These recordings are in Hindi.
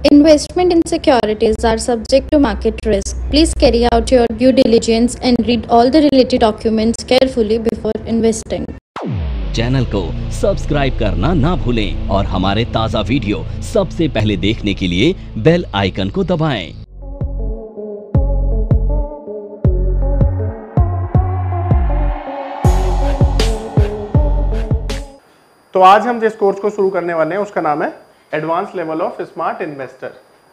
Investment in securities are subject to market risk. Please carry out your due diligence and read all the related documents carefully before investing. Channel को सब्सक्राइब करना ना भूलें और हमारे ताज़ा वीडियो सबसे पहले देखने के लिए बेल आइकन को दबाएं। तो आज हम जिस कोर्स को शुरू करने वाले हैं उसका नाम है advance level of smart investor.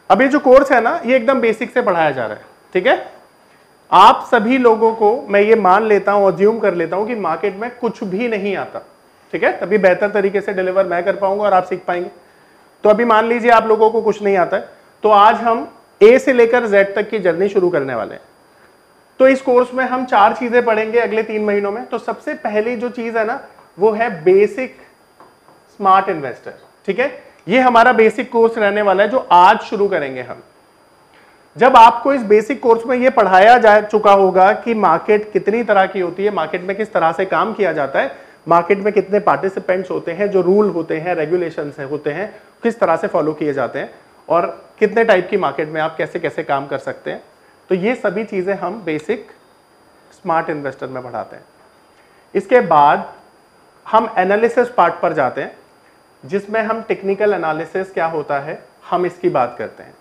अब ये जो कोर्स है ना, ये एकदम बेसिक से पढ़ाया जा रहा है। ठीक है, आप सभी लोगों को मैं ये मान लेता हूं, अज्यूम कर लेता हूं कि मार्केट में कुछ भी नहीं आता। ठीक है, तभी बेहतर तरीके से डिलीवर मैं कर पाऊंगा और आप सीख पाएंगे। तो अभी मान लीजिए आप लोगों को कुछ नहीं आता है, तो आज हम ए से लेकर जेड तक की जर्नी शुरू करने वाले हैं। तो इस कोर्स में हम 4 चीजें पढ़ेंगे अगले 3 महीनों में। तो सबसे पहली जो चीज है ना, वो है बेसिक स्मार्ट इन्वेस्टर। ठीक है, ये हमारा बेसिक कोर्स रहने वाला है जो आज शुरू करेंगे हम। जब आपको इस बेसिक कोर्स में ये पढ़ाया जा चुका होगा कि मार्केट कितनी तरह की होती है, मार्केट में किस तरह से काम किया जाता है, मार्केट में कितने पार्टिसिपेंट्स होते हैं, जो रूल होते हैं, रेगुलेशंस होते हैं, किस तरह से फॉलो किए जाते हैं और कितने टाइप की मार्केट में आप कैसे कैसे काम कर सकते हैं, तो ये सभी चीजें हम बेसिक स्मार्ट इन्वेस्टर में पढ़ाते हैं। इसके बाद हम एनालिसिस पार्ट पर जाते हैं, जिसमें हम टेक्निकल एनालिसिस क्या होता है हम इसकी बात करते हैं।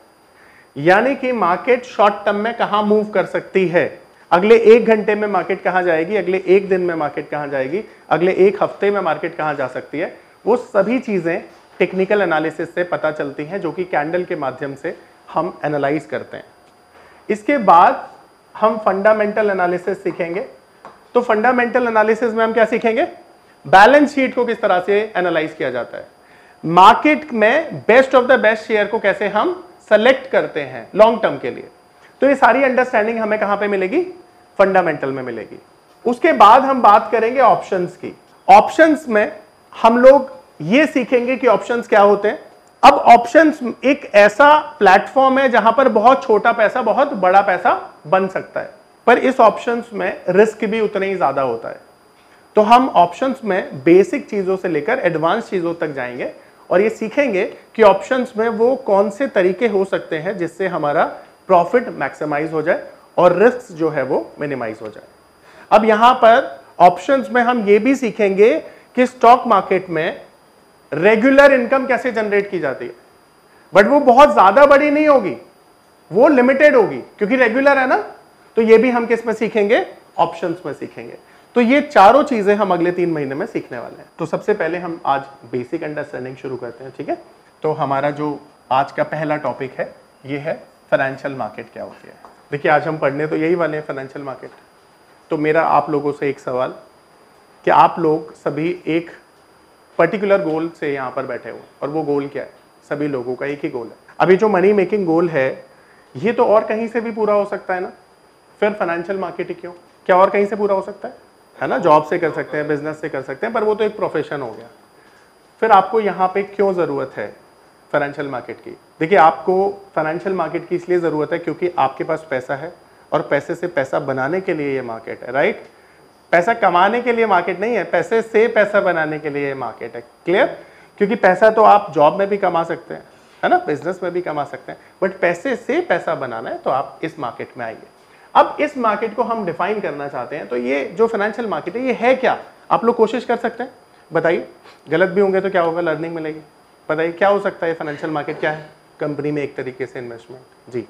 यानी कि मार्केट शॉर्ट टर्म में कहां मूव कर सकती है, अगले 1 घंटे में मार्केट कहां जाएगी, अगले 1 दिन में मार्केट कहां जाएगी, अगले 1 हफ्ते में मार्केट कहां जा सकती है, वो सभी चीजें टेक्निकल एनालिसिस से पता चलती हैं, जो कि कैंडल के माध्यम से हम एनालाइज करते हैं। इसके बाद हम फंडामेंटल एनालिसिस सीखेंगे। तो फंडामेंटल एनालिसिस में हम क्या सीखेंगे, बैलेंस शीट को किस तरह से एनालाइज किया जाता है, मार्केट में best of the best share को कैसे हम सेलेक्ट करते हैं लॉन्ग टर्म के लिए। तो ये सारी अंडरस्टैंडिंग हमें कहां पे मिलेगी, फंडामेंटल में मिलेगी। उसके बाद हम बात करेंगे ऑप्शंस की। ऑप्शंस में हम लोग ये सीखेंगे कि ऑप्शंस क्या होते हैं। अब ऑप्शंस एक ऐसा प्लेटफॉर्म है जहां पर बहुत छोटा पैसा बहुत बड़ा पैसा बन सकता है, पर इस ऑप्शंस में रिस्क भी उतना ही ज्यादा होता है। तो हम ऑप्शंस में बेसिक चीजों से लेकर एडवांस चीजों तक जाएंगे और ये सीखेंगे कि ऑप्शंस में वो कौन से तरीके हो सकते हैं जिससे हमारा प्रॉफिट मैक्सिमाइज हो जाए और रिस्क जो है वो मिनिमाइज हो जाए। अब यहां पर ऑप्शंस में हम ये भी सीखेंगे कि स्टॉक मार्केट में रेगुलर इनकम कैसे जनरेट की जाती है, बट वो बहुत ज्यादा बड़ी नहीं होगी, वो लिमिटेड होगी, क्योंकि रेगुलर है ना। तो ये भी हम किस में सीखेंगे, ऑप्शंस में सीखेंगे। तो ये चारों चीजें हम अगले 3 महीने में सीखने वाले हैं। तो सबसे पहले हम आज बेसिक अंडरस्टैंडिंग शुरू करते हैं। ठीक है, तो हमारा जो आज का पहला टॉपिक है ये है फाइनेंशियल मार्केट क्या होती है। देखिए, आज हम पढ़ने तो यही वाले हैं, फाइनेंशियल मार्केट। तो मेरा आप लोगों से एक सवाल कि आप लोग सभी एक पर्टिकुलर गोल से यहाँ पर बैठे हो, और वो गोल क्या है, सभी लोगों का एक ही गोल है। अभी जो मनी मेकिंग गोल है ये तो और कहीं से भी पूरा हो सकता है ना, फिर फाइनेंशियल मार्केट ही क्यों, क्या और कहीं से पूरा हो सकता है ना। जॉब से कर सकते हैं, बिजनेस से कर सकते हैं, पर वो तो एक प्रोफेशन हो गया। फिर आपको यहाँ पे क्यों जरूरत है फाइनेंशियल मार्केट की। देखिए, आपको फाइनेंशियल मार्केट की इसलिए जरूरत है क्योंकि आपके पास पैसा है और पैसे से पैसा बनाने के लिए ये मार्केट है। राइट, पैसा कमाने के लिए मार्केट नहीं है, पैसे से पैसा बनाने के लिए ये मार्केट है। क्लियर, क्योंकि पैसा तो आप जॉब में भी कमा सकते हैं, है ना, बिजनेस में भी कमा सकते हैं, बट पैसे से पैसा बनाना है तो आप इस मार्केट में आइए। अब इस मार्केट को हम डिफाइन करना चाहते हैं, तो ये जो फाइनेंशियल मार्केट है ये है क्या, आप लोग कोशिश कर सकते हैं, बताइए। गलत भी होंगे तो क्या होगा, लर्निंग मिलेगी। बताइए क्या हो सकता है फाइनेंशियल मार्केट, क्या है, कंपनी में एक तरीके से इन्वेस्टमेंट। जी,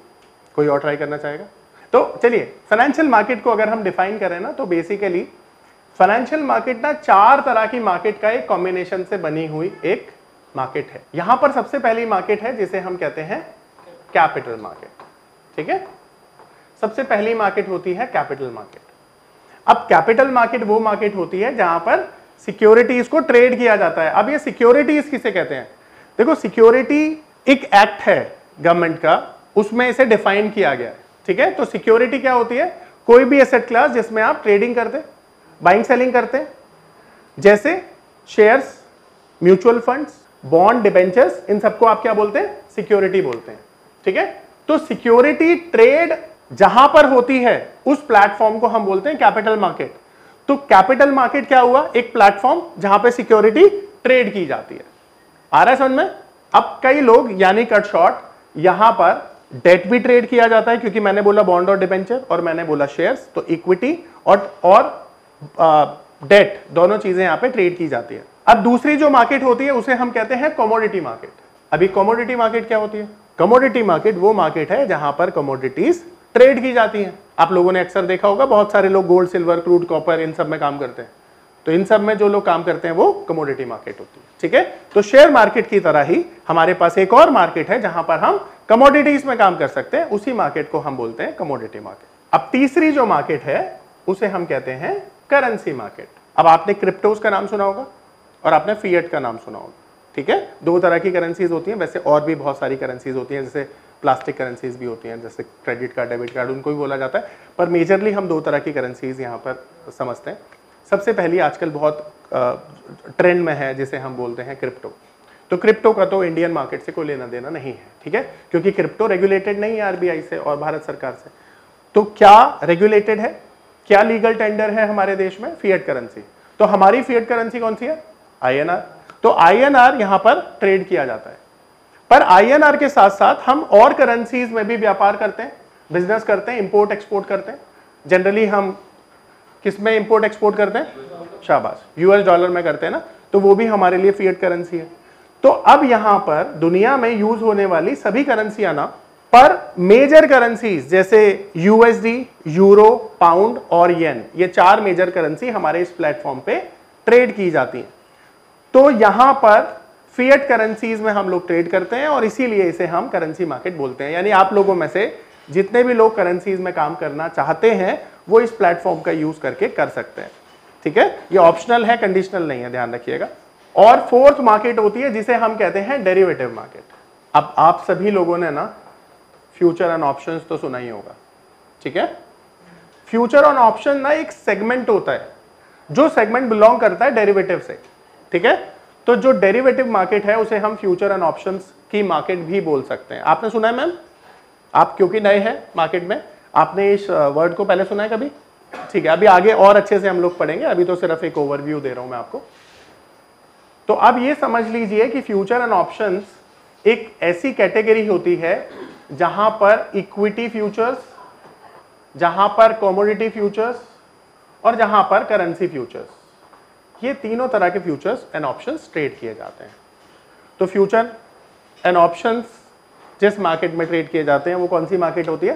कोई और ट्राई करना चाहेगा। तो चलिए, फाइनेंशियल मार्केट को अगर हम डिफाइन करें ना, तो बेसिकली फाइनेंशियल मार्केट ना 4 तरह की मार्केट का एक कॉम्बिनेशन से बनी हुई एक मार्केट है। यहां पर सबसे पहली मार्केट है जिसे हम कहते हैं कैपिटल मार्केट। ठीक है, सबसे पहली मार्केट होती है कैपिटल मार्केट। अब कैपिटल मार्केट वो मार्केट होती है जहां पर सिक्योरिटीज को ट्रेड किया जाता है। अब ये सिक्योरिटीज किसे कहते हैं, देखो, सिक्योरिटी एक एक्ट है गवर्नमेंट का, उसमें इसे डिफाइन किया गया है। ठीक है, तो सिक्योरिटी क्या होती है, कोई भी एसेट क्लास जिसमें आप ट्रेडिंग करते, बाइंग सेलिंग करते हैं, जैसे shares, mutual funds, bond, debentures, इन सबको आप क्या बोलते हैं, सिक्योरिटी बोलते हैं। ठीक है, तो सिक्योरिटी ट्रेड जहां पर होती है उस प्लेटफॉर्म को हम बोलते हैं कैपिटल मार्केट। तो कैपिटल मार्केट क्या हुआ, एक प्लेटफॉर्म जहां पे सिक्योरिटी ट्रेड की जाती है। आ रहा है समझ में। अब कई लोग यानी कट शॉर्ट यहां पर डेट भी ट्रेड किया जाता है, क्योंकि मैंने बोला बॉन्ड और डिबेंचर और मैंने बोला शेयर्स, तो इक्विटी और डेट दोनों चीजें यहां पे ट्रेड की जाती है। अब दूसरी जो मार्केट होती है उसे हम कहते हैं कमोडिटी मार्केट। अभी कमोडिटी मार्केट क्या होती है? कमोडिटी मार्केट वो मार्केट है जहां पर कमोडिटीज ट्रेड की जाती हैं। आप लोगों ने अक्सर देखा होगा, बहुत सारे लोग गोल्ड, सिल्वर, क्रूड, कॉपर इन सब में काम करते हैं, तो इन सब में जो लोग काम करते हैं वो कमोडिटी मार्केट होती है। ठीक है, तो शेयर मार्केट की तरह ही हमारे पास एक और मार्केट है जहां पर हम कमोडिटीज में काम कर सकते हैं, उसी मार्केट को हम बोलते हैं कमोडिटी मार्केट। अब तीसरी जो मार्केट है उसे हम कहते हैं करेंसी मार्केट। अब आपने क्रिप्टोज का नाम सुना होगा और आपने फिएट का नाम सुना होगा। ठीक है, दो तरह की करेंसीज होती हैं, वैसे और भी बहुत सारी करेंसीज होती हैं, जैसे प्लास्टिक करेंसीज भी होती हैं, जैसे क्रेडिट कार्ड, डेबिट कार्ड, उनको भी बोला जाता है, पर मेजरली हम दो तरह की करेंसीज यहाँ पर समझते हैं। सबसे पहली आजकल बहुत ट्रेंड में है जिसे हम बोलते हैं क्रिप्टो। तो क्रिप्टो का तो इंडियन मार्केट से कोई लेना देना नहीं है, ठीक है, क्योंकि क्रिप्टो रेगुलेटेड नहीं है आरबीआई से और भारत सरकार से। तो क्या रेगुलेटेड है, क्या लीगल टेंडर है हमारे देश में? Fiat currency. तो हमारी फिएट करेंसी कौन सी है? आईएनआर। तो आईएनआर यहां पर ट्रेड किया जाता है, पर आईएनआर के साथ साथ हम और करेंसीज में भी व्यापार करते हैं, बिजनेस करते हैं, इंपोर्ट एक्सपोर्ट करते हैं। जनरली हम किसमें इंपोर्ट एक्सपोर्ट करते हैं? शाबाश, यूएस डॉलर में करते हैं ना, तो वो भी हमारे लिए फिएट करेंसी है। तो अब यहां पर दुनिया में यूज होने वाली सभी करेंसियां ना, पर मेजर करेंसीज जैसे यूएसडी, यूरो, पाउंड और येन, ये चार मेजर करेंसी हमारे इस प्लेटफॉर्म पे ट्रेड की जाती हैं। तो यहां पर फिएट करेंसीज में हम लोग ट्रेड करते हैं और इसीलिए इसे हम करेंसी मार्केट बोलते हैं। यानी आप लोगों में से जितने भी लोग करेंसीज में काम करना चाहते हैं वो इस प्लेटफॉर्म का यूज करके कर सकते हैं। ठीक है, ये ऑप्शनल है, कंडीशनल नहीं है, ध्यान रखिएगा। और फोर्थ मार्केट होती है जिसे हम कहते हैं डेरिवेटिव मार्केट। अब आप सभी लोगों ने ना फ्यूचर एंड ऑप्शंस तो सुना ही होगा, ठीक है। फ्यूचर और ऑप्शन ना एक सेगमेंट होता है जो सेगमेंट बिलोंग करता है डेरिवेटिव से, ठीक है। तो जो डेरिवेटिव मार्केट है उसे हम फ्यूचर एंड ऑप्शंस की मार्केट भी बोल सकते हैं। आपने सुना है मैम? आप क्योंकि नए हैं मार्केट में, आपने इस वर्ड को पहले सुना है कभी? ठीक है, अभी आगे और अच्छे से हम लोग पढ़ेंगे, अभी तो सिर्फ एक ओवरव्यू दे रहा हूं मैं आपको। तो अब ये समझ लीजिए कि फ्यूचर एंड ऑप्शंस एक ऐसी कैटेगरी होती है जहां पर इक्विटी फ्यूचर्स, जहां पर कमोडिटी फ्यूचर्स और जहां पर करेंसी फ्यूचर्स, ये तीनों तरह के फ्यूचर्स एंड ऑप्शंस ट्रेड किए जाते हैं। तो फ्यूचर एंड ऑप्शंस जिस मार्केट में ट्रेड किए जाते हैं वो कौन सी मार्केट होती है?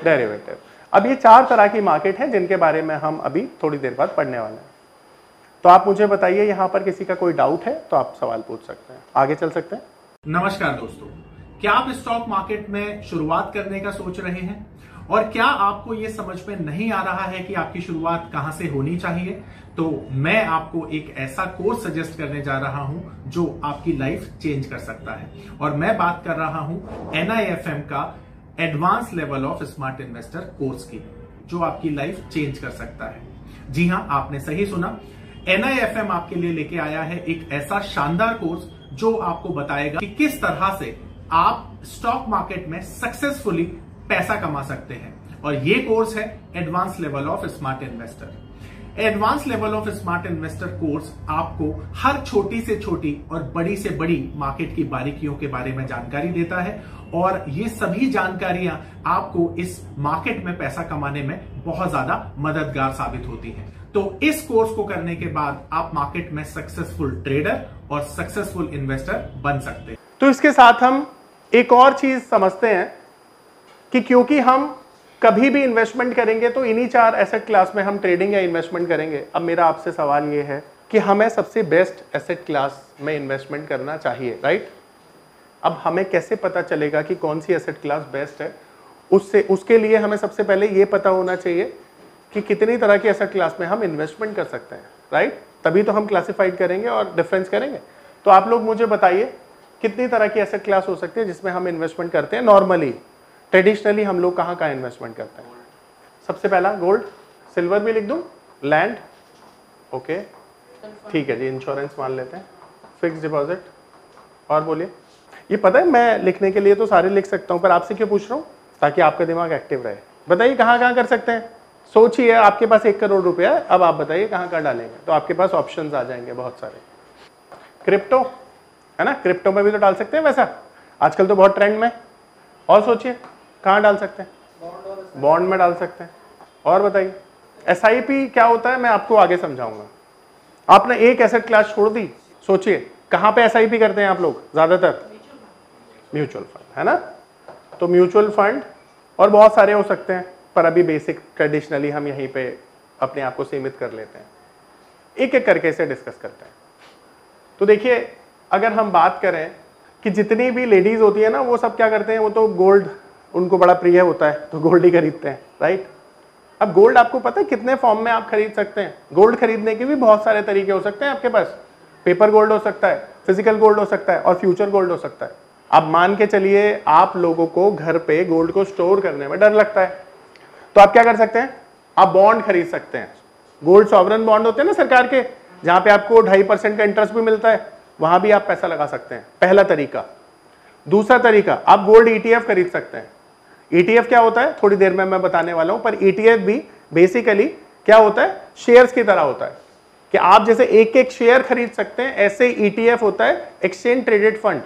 डेरिवेटिव। अब ये चार तरह की मार्केट है जिनके बारे में हम अभी थोड़ी देर बाद पढ़ने वाले हैं। तो आप मुझे बताइए, यहां पर किसी का कोई डाउट है तो आप सवाल पूछ सकते हैं, आगे चल सकते हैं। नमस्कार दोस्तों, क्या आप स्टॉक मार्केट में शुरुआत करने का सोच रहे हैं और क्या आपको यह समझ में नहीं आ रहा है कि आपकी शुरुआत कहां से होनी चाहिए? तो मैं आपको एक ऐसा कोर्स सजेस्ट करने जा रहा हूं जो आपकी लाइफ चेंज कर सकता है, और मैं बात कर रहा हूं NIFM का advance level of smart investor course की, जो आपकी लाइफ चेंज कर सकता है। जी हां, आपने सही सुना, NIFM आपके लिए लेके आया है एक ऐसा शानदार कोर्स जो आपको बताएगा कि किस तरह से आप स्टॉक मार्केट में सक्सेसफुली पैसा कमा सकते हैं। और ये कोर्स है advance level of smart investor. Advance level of smart investor course आपको हर छोटी से छोटी और बड़ी से बड़ी मार्केट की बारीकियों के बारे में जानकारी देता है, और ये सभी जानकारियां आपको इस मार्केट में पैसा कमाने में बहुत ज्यादा मददगार साबित होती हैं। तो इस कोर्स को करने के बाद आप मार्केट में सक्सेसफुल ट्रेडर और सक्सेसफुल इन्वेस्टर बन सकते हैं। तो इसके साथ हम एक और चीज समझते हैं कि क्योंकि हम कभी भी इन्वेस्टमेंट करेंगे तो इन्हीं चार एसेट क्लास में हम ट्रेडिंग या इन्वेस्टमेंट करेंगे। अब मेरा आपसे सवाल ये है कि हमें सबसे बेस्ट एसेट क्लास में इन्वेस्टमेंट करना चाहिए, राइट? अब हमें कैसे पता चलेगा कि कौन सी एसेट क्लास बेस्ट है? उसके लिए हमें सबसे पहले ये पता होना चाहिए कि कितनी तरह की एसेट क्लास में हम इन्वेस्टमेंट कर सकते हैं, राइट? तभी तो हम क्लासिफाइड करेंगे और डिफरेंस करेंगे। तो आप लोग मुझे बताइए कितनी तरह की एसेट क्लास हो सकती है जिसमें हम इन्वेस्टमेंट करते हैं नॉर्मली, ट्रेडिशनली हम लोग कहाँ कहाँ इन्वेस्टमेंट करते हैं? सबसे पहला गोल्ड, सिल्वर भी लिख दूं, लैंड, ओके ठीक है जी, इंश्योरेंस मान लेते हैं, फिक्स डिपॉजिट, और बोलिए। ये पता है मैं लिखने के लिए तो सारे लिख सकता हूं, पर आपसे क्यों पूछ रहा हूं? ताकि आपका दिमाग एक्टिव रहे। बताइए कहाँ कहाँ कर सकते हैं? सोचिए, आपके पास 1 करोड़ रुपया है, अब आप बताइए कहाँ कहाँ डालेंगे? तो आपके पास ऑप्शंस आ जाएंगे बहुत सारे। क्रिप्टो है ना, क्रिप्टो में भी तो डाल सकते हैं, वैसा आजकल तो बहुत ट्रेंड में, और सोचिए कहाँ डाल सकते हैं, बॉन्ड में डाल सकते हैं। और बताइए एसआईपी क्या होता है, मैं आपको आगे समझाऊंगा। आपने एक एसेट क्लास छोड़ दी, सोचिए कहाँ पे एसआईपी करते हैं आप लोग ज्यादातर, म्यूचुअल फंड, है ना। तो म्यूचुअल फंड और बहुत सारे हो सकते हैं, पर अभी बेसिक ट्रेडिशनली हम यहीं पे अपने आप को सीमित कर लेते हैं। एक एक करके इसे डिस्कस करते हैं। तो देखिए अगर हम बात करें कि जितनी भी लेडीज होती है ना, वो सब क्या करते हैं, वो तो गोल्ड उनको बड़ा प्रिय होता है, तो गोल्ड ही खरीदते हैं, राइट। अब गोल्ड आपको पता है कितने फॉर्म में आप खरीद सकते हैं। गोल्ड खरीदने के भी बहुत सारे तरीके हो सकते हैं आपके पास। पेपर गोल्ड हो सकता है, फिजिकल गोल्ड हो सकता है और फ्यूचर गोल्ड हो सकता है। अब मान के चलिए आप लोगों को घर पे गोल्ड को स्टोर करने में डर लगता है, तो आप क्या कर सकते हैं, आप बॉन्ड खरीद सकते हैं। गोल्ड सॉवरन बॉन्ड होते हैं ना सरकार के, जहां पे आपको 2.5% का इंटरेस्ट भी मिलता है, वहां भी आप पैसा लगा सकते हैं, पहला तरीका। दूसरा तरीका, आप गोल्ड ईटीएफ खरीद सकते हैं। ईटीएफ क्या होता है थोड़ी देर में मैं बताने वाला हूं, पर ईटीएफ भी बेसिकली क्या होता है, शेयर्स की तरह होता है कि आप जैसे एक एक शेयर खरीद सकते हैं, ऐसे ईटीएफ होता है एक्सचेंज ट्रेडेड फंड,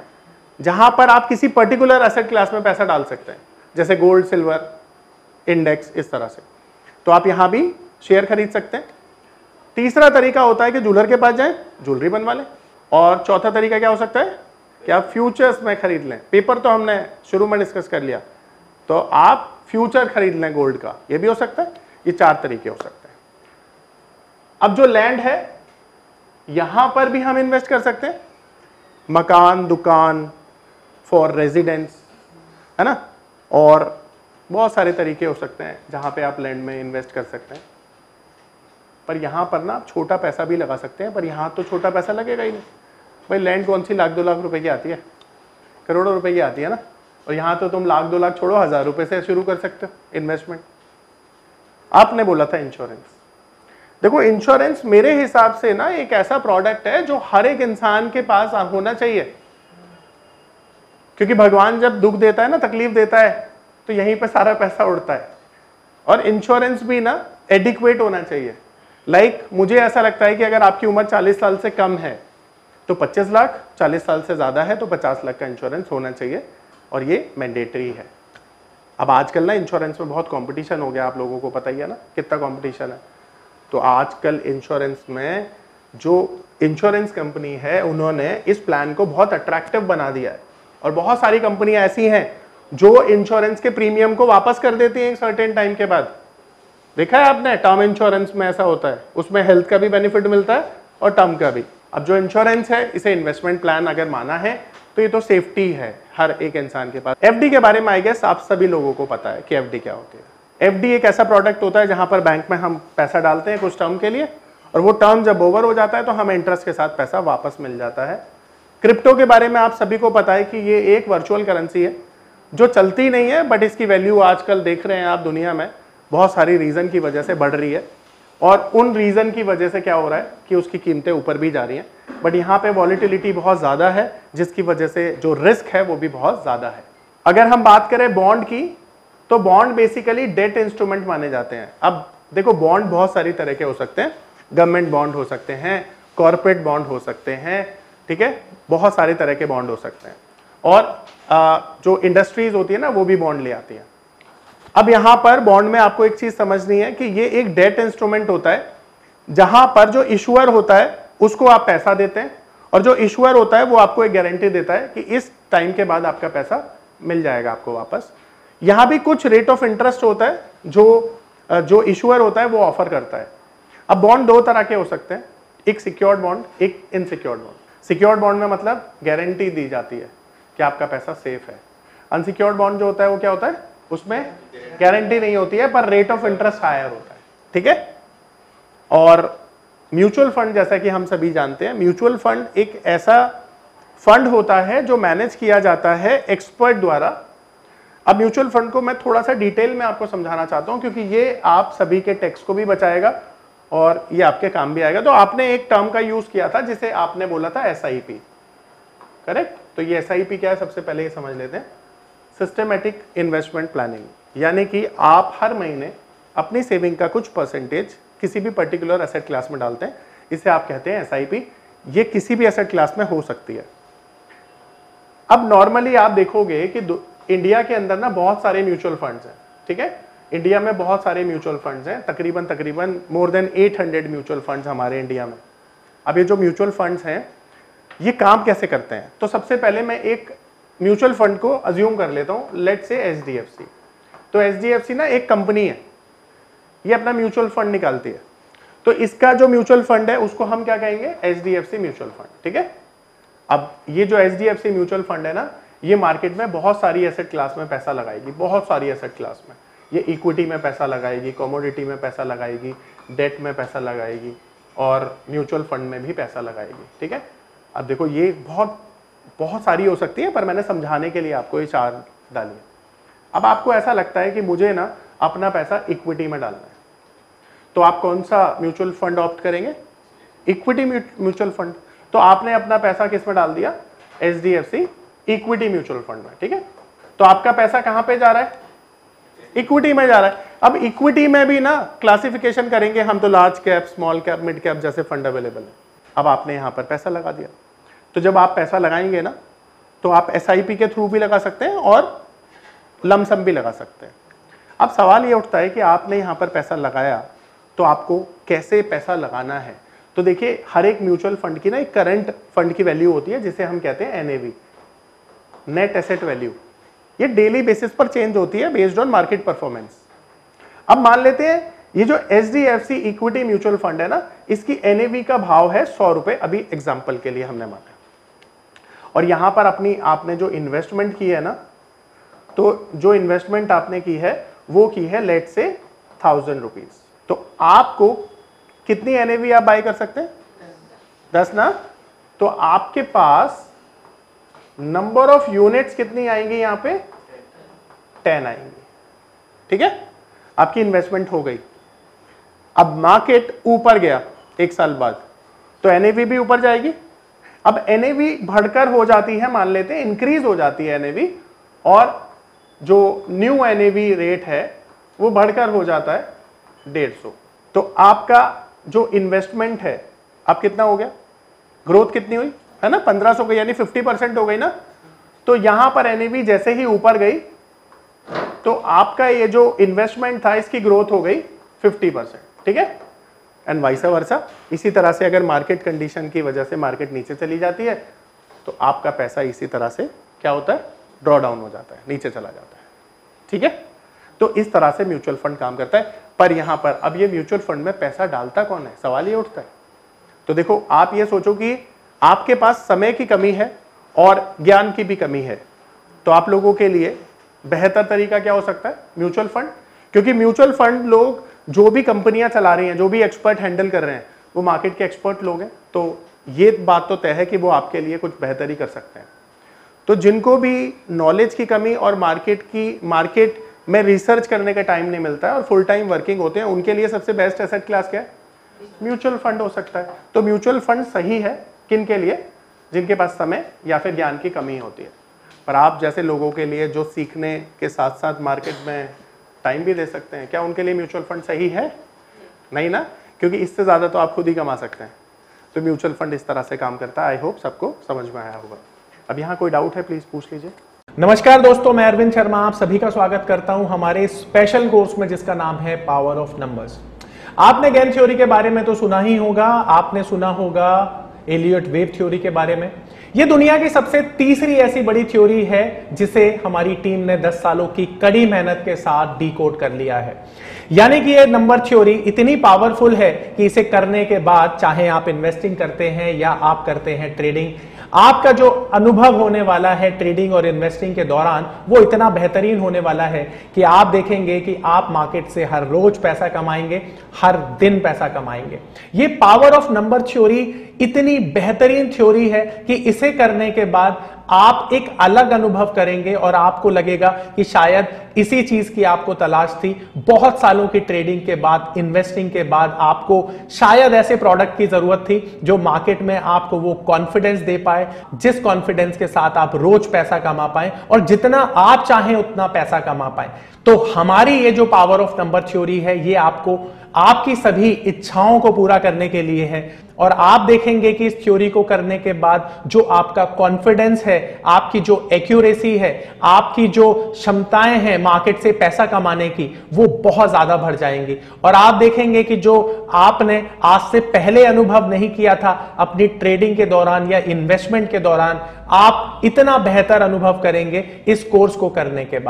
जहां पर आप किसी पर्टिकुलर एसेट क्लास में पैसा डाल सकते हैं, जैसे गोल्ड, सिल्वर, इंडेक्स, इस तरह से। तो आप यहां भी शेयर खरीद सकते हैं। तीसरा तरीका होता है कि ज्वेलर के पास जाएं, ज्वेलरी बनवा लें। और चौथा तरीका क्या हो सकता है कि आप फ्यूचर्स में खरीद लें। पेपर तो हमने शुरू में डिस्कस कर लिया, तो आप फ्यूचर खरीद लें गोल्ड का, ये भी हो सकता है। ये 4 तरीके हो सकते हैं। अब जो लैंड है यहां पर भी हम इन्वेस्ट कर सकते हैं, मकान, दुकान, फॉर रेजिडेंस, है ना। और बहुत सारे तरीके हो सकते हैं जहां पे आप लैंड में इन्वेस्ट कर सकते हैं। पर यहां पर ना आप छोटा पैसा भी लगा सकते हैं, पर यहां तो छोटा पैसा लगेगा ही नहीं भाई। लैंड कौन सी 1,00,000 2 लाख रुपए की आती है, करोड़ों रुपए की आती है ना। और यहां तो तुम 1,00,000 2 लाख छोड़ो, 1,000 रुपए से शुरू कर सकते हो इन्वेस्टमेंट। आपने बोला था इंश्योरेंस। देखो इंश्योरेंस मेरे हिसाब से ना एक ऐसा प्रोडक्ट है जो हर एक इंसान के पास होना चाहिए, क्योंकि भगवान जब दुख देता है ना, तकलीफ देता है, तो यहीं पे सारा पैसा उड़ता है। और इंश्योरेंस भी ना एडिक्वेट होना चाहिए। लाइक मुझे ऐसा लगता है कि अगर आपकी उम्र 40 साल से कम है तो 25 लाख, 40 साल से ज्यादा है तो 50 लाख का इंश्योरेंस होना चाहिए, और ये मैंडेटरी है। अब आजकल ना इंश्योरेंस में बहुत कंपटीशन हो गया, आप लोगों को पता ही है ना कितना कंपटीशन है। तो आजकल इंश्योरेंस में जो इंश्योरेंस कंपनी है उन्होंने इस प्लान को बहुत अट्रैक्टिव बना दिया है, और बहुत सारी कंपनियां ऐसी हैं जो इंश्योरेंस के प्रीमियम को वापस कर देती हैं एक सर्टेन टाइम के बाद। देखा है आपने, टर्म इंश्योरेंस में ऐसा होता है, उसमें हेल्थ का भी बेनिफिट मिलता है और टर्म का भी। अब जो इंश्योरेंस है इसे इन्वेस्टमेंट प्लान अगर माना है तो ये तो सेफ्टी है हर एक इंसान के पास। एफडी के बारे में आई गेस आप सभी लोगों को पता है कि एफडी क्या होती है। एफडी एक ऐसा प्रोडक्ट होता है जहां पर बैंक में हम पैसा डालते हैं कुछ टर्म के लिए, और वो टर्म जब ओवर हो जाता है तो हमें इंटरेस्ट के साथ पैसा वापस मिल जाता है। क्रिप्टो के बारे में आप सभी को पता है कि ये एक वर्चुअल करेंसी है जो चलती नहीं है, बट इसकी वैल्यू आजकल देख रहे हैं आप दुनिया में बहुत सारी रीजन की वजह से बढ़ रही है, और उन रीजन की वजह से क्या हो रहा है कि उसकी कीमतें ऊपर भी जा रही हैं। बट यहाँ पे वॉलिटिलिटी बहुत ज्यादा है, जिसकी वजह से जो रिस्क है वो भी बहुत ज्यादा है। अगर हम बात करें बॉन्ड की, तो बॉन्ड बेसिकली डेट इंस्ट्रूमेंट माने जाते हैं। अब देखो बॉन्ड बहुत सारी तरह के हो सकते हैं, गवर्नमेंट बॉन्ड हो सकते हैं, कॉर्पोरेट बॉन्ड हो सकते हैं, ठीक है, बहुत सारे तरह के बॉन्ड हो सकते हैं। और जो इंडस्ट्रीज होती है ना वो भी बॉन्ड ले आती है। अब यहां पर बॉन्ड में आपको एक चीज समझनी है कि ये एक डेट इंस्ट्रूमेंट होता है, जहां पर जो इशुअर होता है उसको आप पैसा देते हैं, और जो इशुअर होता है वो आपको एक गारंटी देता है कि इस टाइम के बाद आपका पैसा मिल जाएगा आपको वापस। यहां भी कुछ रेट ऑफ इंटरेस्ट होता है जो इशुअर होता है वो ऑफर करता है। अब बॉन्ड 2 तरह के हो सकते हैं, एक सिक्योर्ड बॉन्ड, एक इनसिक्योर्ड बॉन्ड। सिक्योर्ड बॉन्ड में मतलब गारंटी दी जाती है कि आपका पैसा सेफ है। अनसिक्योर्ड बॉन्ड जो होता है वो क्या होता है, उसमें गारंटी नहीं होती है पर रेट ऑफ इंटरेस्ट हायर होता है, ठीक है। और म्यूचुअल फंड, जैसा कि हम सभी जानते हैं, म्यूचुअल फंड एक ऐसा फंड होता है जो मैनेज किया जाता है एक्सपर्ट द्वारा। अब म्यूचुअल फंड को मैं थोड़ा सा डिटेल में आपको समझाना चाहता हूं, क्योंकि ये आप सभी के टैक्स को भी बचाएगा और ये आपके काम भी आएगा। तो आपने एक टर्म का यूज किया था जिसे आपने बोला था SIP, करेक्ट। तो ये SIP क्या है, सबसे पहले ये समझ लेते हैं। सिस्टमेटिक इन्वेस्टमेंट प्लानिंग, यानी कि आप हर महीने अपनी सेविंग का कुछ परसेंटेज किसी भी पर्टिकुलर एसेट क्लास में डालते हैं, इसे आप कहते हैं SIP। ये किसी भी एसेट क्लास में हो सकती है। अब नॉर्मली आप देखोगे कि इंडिया के अंदर ना बहुत सारे म्यूचुअल फंड्स हैं, ठीक है। इंडिया में बहुत सारे म्यूचुअल फंड्स हैं, तकरीबन मोर देन 800 म्यूचुअल फंड्स हमारे इंडिया में। अब ये जो म्यूचुअल फंड्स हैं ये काम कैसे करते हैं, तो सबसे पहले मैं एक म्यूचुअल फंड को अज्यूम कर लेता हूं, लेट्स से एचडीएफसी। तो एचडीएफसी ना एक कंपनी है, ये अपना म्यूचुअल फंड निकालती है, तो इसका जो म्यूचुअल फंड है उसको हम क्या कहेंगे, एचडीएफसी म्यूचुअल फंड, ठीक है। अब ये जो एचडीएफसी म्यूचुअल फंड है ना, ये मार्केट में बहुत सारी एसेट क्लास में पैसा लगाएगी, बहुत सारी एसेट क्लास में। ये इक्विटी में पैसा लगाएगी, कमोडिटी में पैसा लगाएगी, डेट में पैसा लगाएगी और म्यूचुअल फंड में भी पैसा लगाएगी, ठीक है। अब देखो ये बहुत सारी हो सकती है, पर मैंने समझाने के लिए आपको ये 4 डाली है। अब आपको ऐसा लगता है कि मुझे ना अपना पैसा इक्विटी में डालना है, तो आप कौन सा म्यूचुअल फंड ऑप्ट करेंगे, इक्विटी म्यूचुअल फंड। तो आपने अपना पैसा किस में डाल दिया, एचडीएफसी इक्विटी म्यूचुअल फंड में, ठीक है। तो आपका पैसा कहां पे जा रहा है, इक्विटी में जा रहा है। अब इक्विटी में भी ना क्लासिफिकेशन करेंगे हम, तो large cap, small cap, mid cap जैसे फंड अवेलेबल है। अब आपने यहां पर पैसा लगा दिया, तो जब आप पैसा लगाएंगे ना, तो आप एसआईपी के थ्रू भी लगा सकते हैं और लमसम भी लगा सकते हैं। अब सवाल ये उठता है कि आपने यहां पर पैसा लगाया, तो आपको कैसे पैसा लगाना है। तो देखिए हर एक म्यूचुअल फंड की ना एक करंट फंड की वैल्यू होती है, जिसे हम कहते हैं एनएवी, नेट एसेट वैल्यू। ये डेली बेसिस पर चेंज होती है बेस्ड ऑन मार्केट परफॉर्मेंस। अब मान लेते हैं ये जो एचडीएफसी इक्विटी म्यूचुअल फंड है ना, इसकी एनएवी का भाव है 100 रुपए, अभी एग्जांपल के लिए हमने माना। और यहां पर आपने जो इन्वेस्टमेंट की है ना, तो जो इन्वेस्टमेंट आपने की है वो की है लेट से 1000 रुपीज। तो आपको कितनी एनएवी आप बाय कर सकते हैं, 10 ना। तो आपके पास नंबर ऑफ यूनिट्स कितनी आएंगी, यहां पे 10 आएंगी, ठीक है। आपकी इन्वेस्टमेंट हो गई। अब मार्केट ऊपर गया 1 साल बाद, तो एनएवी भी ऊपर जाएगी। अब एनएवी बढ़कर हो जाती है, मान लेते हैं इंक्रीज हो जाती है एनएवी, और जो न्यू एनएवी रेट है वो बढ़कर हो जाता है 150। तो आपका जो इन्वेस्टमेंट है अब कितना हो गया, ग्रोथ कितनी हुई है ना, 1500 गई, यानी 50% हो गई ना। तो यहां पर एनएवी जैसे ही ऊपर गई, तो आपका ये जो इन्वेस्टमेंट था इसकी ग्रोथ हो गई 50%, ठीक है। एंड वाइस वर्सा, इसी तरह से अगर मार्केट कंडीशन की वजह से मार्केट नीचे चली जाती है, तो आपका पैसा इसी तरह से क्या होता है, ड्रॉ डाउन हो जाता है, नीचे चला जाता है, ठीक है। तो इस तरह से म्यूचुअल फंड काम करता है। पर यहां पर अब ये म्यूचुअल फंड में पैसा डालता कौन है, सवाल ये उठता है। तो देखो आप ये सोचो कि आपके पास समय की कमी है और ज्ञान की भी कमी है, तो आप लोगों के लिए बेहतर तरीका क्या हो सकता है, म्यूचुअल फंड। क्योंकि म्यूचुअल फंड लोग जो भी कंपनियां चला रही हैं, जो भी एक्सपर्ट हैंडल कर रहे हैं, वो मार्केट के एक्सपर्ट लोग हैं। तो ये बात तो तय है कि वो आपके लिए कुछ बेहतर ही कर सकते हैं। तो जिनको भी नॉलेज की कमी और मार्केट में रिसर्च करने का टाइम नहीं मिलता है और फुल टाइम वर्किंग होते हैं, उनके लिए सबसे बेस्ट एसेट क्लास क्या है, म्यूचुअल फंड हो सकता है। तो म्यूचुअल फंड सही है किन के लिए, जिनके पास समय या फिर ज्ञान की कमी होती है। पर आप जैसे लोगों के लिए जो सीखने के साथ साथ मार्केट में टाइम भी दे सकते हैं, क्या उनके लिए म्यूचुअल फंड सही है, नहीं ना, क्योंकि इससे ज्यादा तो आप खुद ही कमा सकते हैं। तो म्यूचुअल फंड इस तरह से काम करता है। आई होप सबको समझ में आया होगा। अब यहाँ कोई डाउट है प्लीज पूछ लीजिए। नमस्कार दोस्तों, मैं अरविंद शर्मा आप सभी का स्वागत करता हूं हमारे स्पेशल कोर्स में, जिसका नाम है पावर ऑफ नंबर्स। आपने गेम थ्योरी के बारे में तो सुना ही होगा, आपने सुना होगा एलियट वेव थ्योरी के बारे में। यह दुनिया की सबसे तीसरी ऐसी बड़ी थ्योरी है जिसे हमारी टीम ने 10 सालों की कड़ी मेहनत के साथ डिकोड कर लिया है। यानी कि यह नंबर थ्योरी इतनी पावरफुल है कि इसे करने के बाद चाहे आप इन्वेस्टिंग करते हैं या आप करते हैं ट्रेडिंग, आपका जो अनुभव होने वाला है ट्रेडिंग और इन्वेस्टिंग के दौरान वो इतना बेहतरीन होने वाला है कि आप देखेंगे कि आप मार्केट से हर रोज पैसा कमाएंगे, हर दिन पैसा कमाएंगे। ये पावर ऑफ नंबर थ्योरी इतनी बेहतरीन थ्योरी है कि इसे करने के बाद आप एक अलग अनुभव करेंगे और आपको लगेगा कि शायद इसी चीज की आपको तलाश थी। बहुत सालों की ट्रेडिंग के बाद, इन्वेस्टिंग के बाद आपको शायद ऐसे प्रोडक्ट की जरूरत थी जो मार्केट में आपको वो कॉन्फिडेंस दे पाए, जिस कॉन्फिडेंस के साथ आप रोज पैसा कमा पाए और जितना आप चाहें उतना पैसा कमा पाए। तो हमारी ये जो पावर ऑफ नंबर थ्योरी है, ये आपको आपकी सभी इच्छाओं को पूरा करने के लिए है और आप देखेंगे कि इस थ्योरी को करने के बाद जो आपका कॉन्फिडेंस है, आपकी जो एक्यूरेसी है, आपकी जो क्षमताएं हैं मार्केट से पैसा कमाने की, वो बहुत ज्यादा बढ़ जाएंगी। और आप देखेंगे कि जो आपने आज से पहले अनुभव नहीं किया था अपनी ट्रेडिंग के दौरान या इन्वेस्टमेंट के दौरान, आप इतना बेहतर अनुभव करेंगे इस कोर्स को करने के बाद।